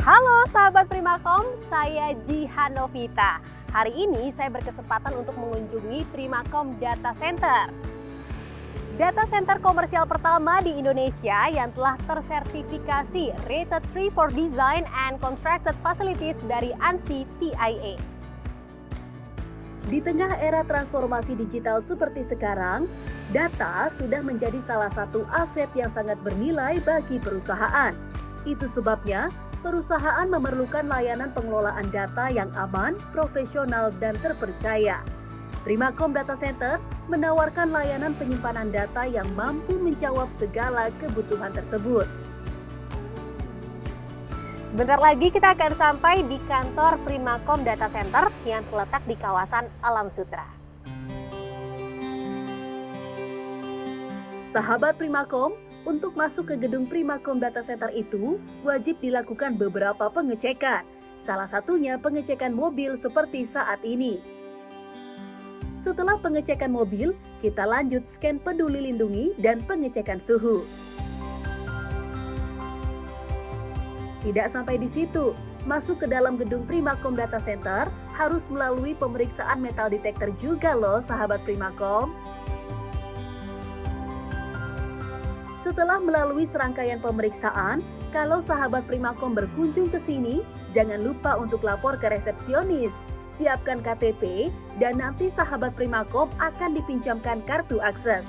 Halo sahabat Primakom, saya Jihan Novita. Hari ini saya berkesempatan untuk mengunjungi Primakom Data Center. Data center komersial pertama di Indonesia yang telah tersertifikasi Rated 3 for Design and Constructed Facilities dari ANSI TIA. Di tengah era transformasi digital seperti sekarang, data sudah menjadi salah satu aset yang sangat bernilai bagi perusahaan. Itu sebabnya perusahaan memerlukan layanan pengelolaan data yang aman, profesional, dan terpercaya. Primakom Data Center menawarkan layanan penyimpanan data yang mampu menjawab segala kebutuhan tersebut. Bentar lagi kita akan sampai di kantor Primakom Data Center yang terletak di kawasan Alam Sutera. Sahabat Primakom, untuk masuk ke gedung Primakom Data Center itu, wajib dilakukan beberapa pengecekan. Salah satunya pengecekan mobil seperti saat ini. Setelah pengecekan mobil, kita lanjut scan Peduli Lindungi dan pengecekan suhu. Tidak sampai di situ, masuk ke dalam gedung Primakom Data Center harus melalui pemeriksaan metal detector juga loh sahabat Primakom. Setelah melalui serangkaian pemeriksaan, kalau sahabat Primakom berkunjung ke sini, jangan lupa untuk lapor ke resepsionis, siapkan KTP, dan nanti sahabat Primakom akan dipinjamkan kartu akses.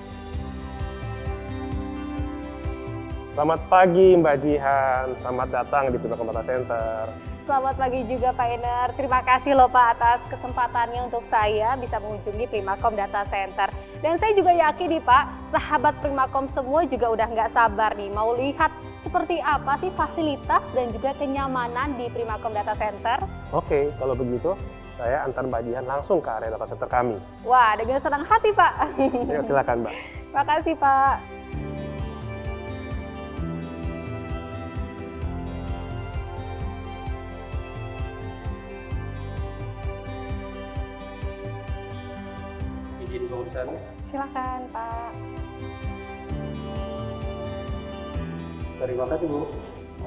Selamat pagi Mbak Jihan, selamat datang di Primakom Data Center. Selamat pagi juga Pak Ener. Terima kasih loh Pak atas kesempatannya untuk saya bisa mengunjungi Primakom Data Center. Dan saya juga yakin nih Pak, sahabat Primakom semua juga udah nggak sabar nih mau lihat seperti apa sih fasilitas dan juga kenyamanan di Primakom Data Center. Oke, kalau begitu saya antar Mbak Jihan langsung ke area data center kami. Wah, dengan senang hati Pak. Ya, silakan Mbak. Terima kasih Pak. Izin pemeriksaan. Silakan Pak. Terima kasih Bu.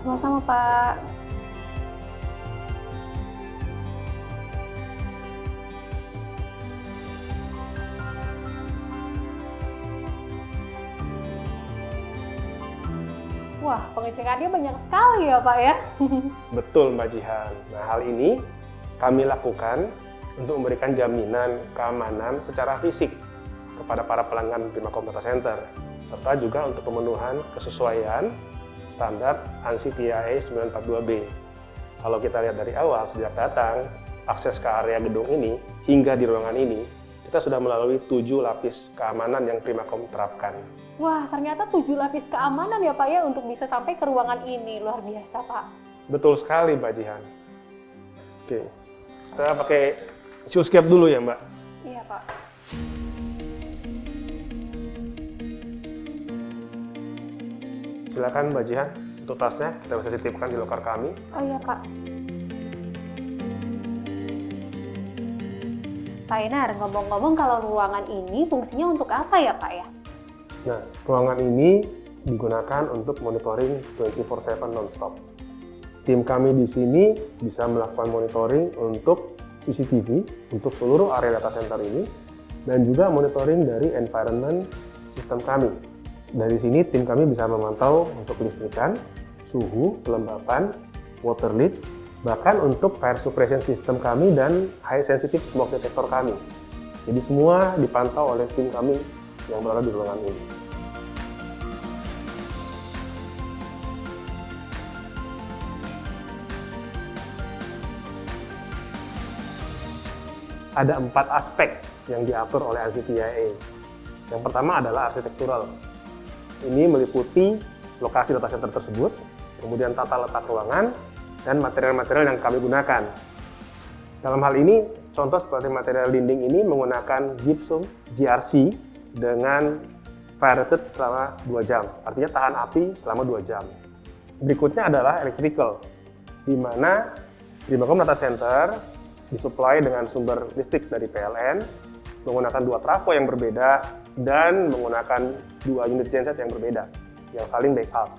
Sama-sama Pak. Wah, pengecekannya banyak sekali ya Pak ya. Betul Mbak Jihan. Nah, hal ini kami lakukan untuk memberikan jaminan keamanan secara fisik kepada para pelanggan Primakom Data Center, serta juga untuk pemenuhan kesesuaian standar ANSI TIA 942B. Kalau kita lihat dari awal, sejak datang, akses ke area gedung ini, hingga di ruangan ini, kita sudah melalui 7 lapis keamanan yang Primakom terapkan. Wah, ternyata 7 lapis keamanan ya Pak ya untuk bisa sampai ke ruangan ini. Luar biasa Pak. Betul sekali Mbak Jihan. Oke, kita pakai shoescape dulu ya Mbak. Iya Pak. Silakan Mbak Jihan, untuk tasnya kita bisa titipkan di loker kami. Oh iya Pak. Pak Enar, ngomong-ngomong kalau ruangan ini fungsinya untuk apa ya Pak ya? Nah, ruangan ini digunakan untuk monitoring 24/7 non-stop. Tim kami di sini bisa melakukan monitoring untuk CCTV untuk seluruh area data center ini dan juga monitoring dari environment sistem kami. Dari sini tim kami bisa memantau untuk listrikan, suhu, kelembapan, water leak, bahkan untuk fire suppression system kami dan high sensitive smoke detector kami. Jadi semua dipantau oleh tim kami yang berada di ruangan ini. Ada 4 aspek yang diatur oleh ANSI TIA. Yang pertama adalah arsitektural. Ini meliputi lokasi data center tersebut, kemudian tata letak ruangan, dan material-material yang kami gunakan. Dalam hal ini, contoh seperti material dinding ini menggunakan gypsum GRC dengan fire rated selama 2 jam, artinya tahan api selama 2 jam. Berikutnya adalah electrical, di mana Primakom Data Center disuplai dengan sumber listrik dari PLN, menggunakan 2 trafo yang berbeda, dan menggunakan 2 unit genset yang berbeda, yang saling backup.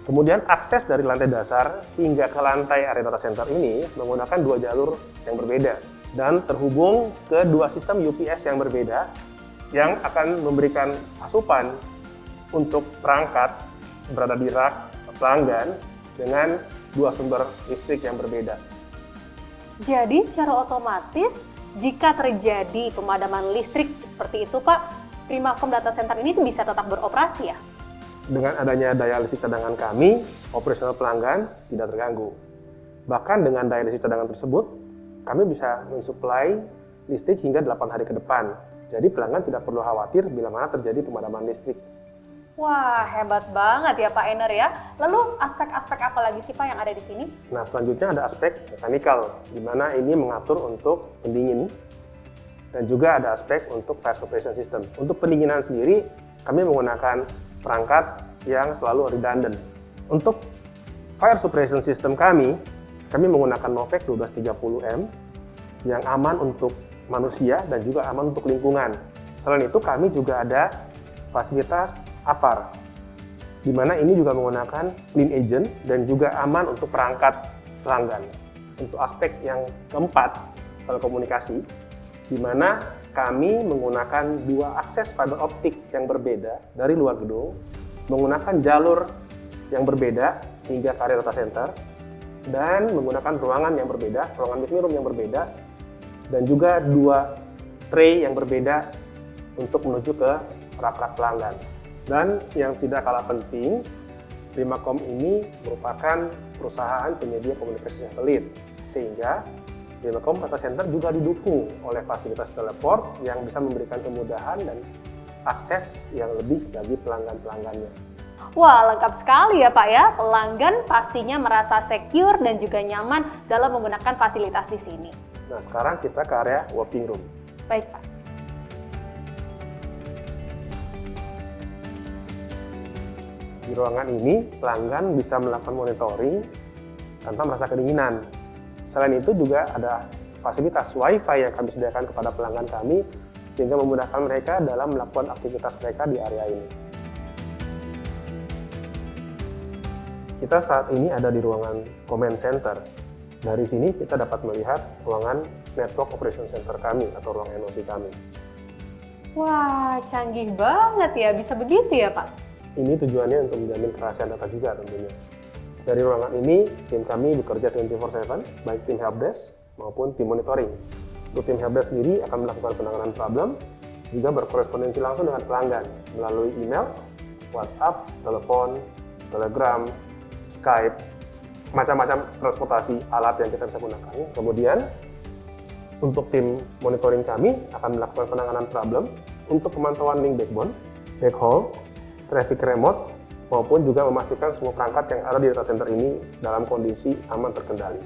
Kemudian akses dari lantai dasar hingga ke lantai area data center ini menggunakan 2 jalur yang berbeda dan terhubung ke 2 sistem UPS yang berbeda yang akan memberikan asupan untuk perangkat berada di rak pelanggan dengan 2 sumber listrik yang berbeda. Jadi secara otomatis jika terjadi pemadaman listrik seperti itu Pak, Primacom Data Center ini bisa tetap beroperasi ya? Dengan adanya daya listrik cadangan kami, operasional pelanggan tidak terganggu. Bahkan dengan daya listrik cadangan tersebut, kami bisa mensuplai listrik hingga 8 hari ke depan. Jadi pelanggan tidak perlu khawatir bila mana terjadi pemadaman listrik. Wah, hebat banget ya Pak Ener ya. Lalu aspek-aspek apa lagi sih Pak yang ada di sini? Nah, selanjutnya ada aspek mekanikal, di mana ini mengatur untuk pendingin, dan juga ada aspek untuk fire suppression system. Untuk pendinginan sendiri, kami menggunakan perangkat yang selalu redundant. Untuk fire suppression system kami menggunakan Novec 1230M yang aman untuk manusia dan juga aman untuk lingkungan. Selain itu, kami juga ada fasilitas APAR, di mana ini juga menggunakan clean agent dan juga aman untuk perangkat pelanggan. Untuk aspek yang keempat, telekomunikasi, di mana kami menggunakan 2 akses fiber optik yang berbeda dari luar gedung, menggunakan jalur yang berbeda hingga ke area data center, dan menggunakan ruangan yang berbeda, ruangan meeting room yang berbeda, dan juga 2 tray yang berbeda untuk menuju ke rak-rak pelanggan. Dan yang tidak kalah penting, Primacom ini merupakan perusahaan penyedia komunikasi satelit, sehingga Primacom Data Center juga didukung oleh fasilitas teleport yang bisa memberikan kemudahan dan akses yang lebih bagi pelanggan-pelanggannya. Wah, lengkap sekali ya Pak ya. Pelanggan pastinya merasa secure dan juga nyaman dalam menggunakan fasilitas di sini. Nah, sekarang kita ke area working room. Baik Pak. Di ruangan ini, pelanggan bisa melakukan monitoring tanpa merasa kedinginan. Selain itu juga ada fasilitas Wi-Fi yang kami sediakan kepada pelanggan kami, sehingga memudahkan mereka dalam melakukan aktivitas mereka di area ini. Kita saat ini ada di ruangan Command Center. Dari sini kita dapat melihat ruangan Network Operation Center kami atau ruang NOC kami. Wah, canggih banget ya. Bisa begitu ya Pak? Ini tujuannya untuk menjamin kerahasiaan data juga tentunya. Dari ruangan ini, tim kami bekerja 24/7, baik tim helpdesk maupun tim monitoring. Untuk tim helpdesk sendiri akan melakukan penanganan problem, juga berkorespondensi langsung dengan pelanggan melalui email, WhatsApp, telepon, Telegram, Skype, macam-macam transportasi alat yang kita bisa gunakan. Kemudian, untuk tim monitoring kami akan melakukan penanganan problem untuk pemantauan link backbone, backhaul, traffic remote, maupun juga memastikan semua perangkat yang ada di data center ini dalam kondisi aman terkendali.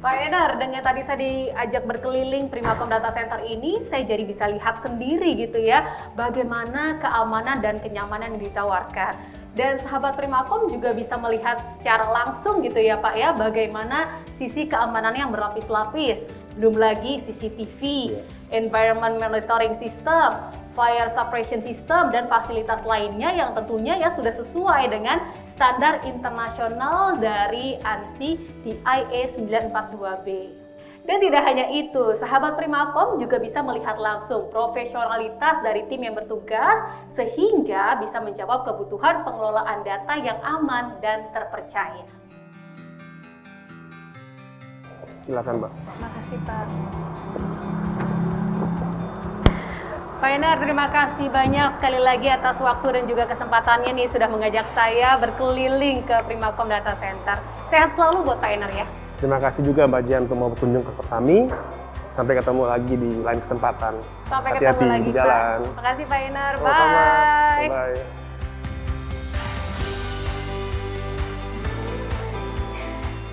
Pak Ener, dengan tadi saya diajak berkeliling Primacom Data Center ini, saya jadi bisa lihat sendiri gitu ya, bagaimana keamanan dan kenyamanan yang ditawarkan. Dan sahabat Primacom juga bisa melihat secara langsung gitu ya Pak ya, bagaimana sisi keamanan yang berlapis-lapis. Belum lagi CCTV, environment monitoring system, fire suppression system, dan fasilitas lainnya yang tentunya ya sudah sesuai dengan standar internasional dari ANSI TIA 942B. Dan tidak hanya itu, sahabat Primacom juga bisa melihat langsung profesionalitas dari tim yang bertugas sehingga bisa menjawab kebutuhan pengelolaan data yang aman dan terpercaya. Silakan, Mbak. Makasih, Pak. Pak Ener, terima kasih banyak sekali lagi atas waktu dan juga kesempatannya nih sudah mengajak saya berkeliling ke Primacom Data Center. Sehat selalu buat Pak Ener ya. Terima kasih juga Mbak Jian untuk mau berkunjung ke kami. Sampai ketemu lagi di lain kesempatan. Sampai Hati-hati ketemu lagi di jalan. Pak. Makasih Pak Ener. Sama-sama. Bye. Bye.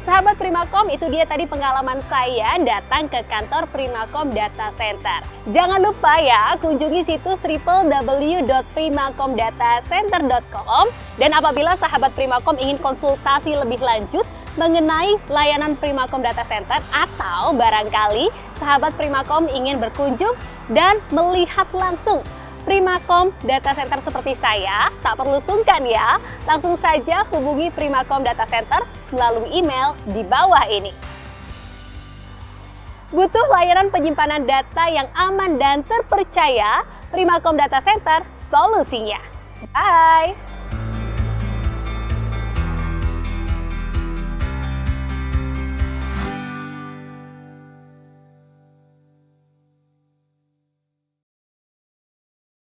Sahabat Primacom, itu dia tadi pengalaman saya datang ke kantor Primacom Data Center. Jangan lupa ya, kunjungi situs www.primacomdatacenter.com, dan apabila sahabat Primacom ingin konsultasi lebih lanjut, mengenai layanan Primakom Data Center, atau barangkali sahabat Primakom ingin berkunjung dan melihat langsung Primakom Data Center seperti saya, tak perlu sungkan ya, langsung saja hubungi Primakom Data Center melalui email di bawah ini. Butuh layanan penyimpanan data yang aman dan terpercaya? Primakom Data Center solusinya. Bye!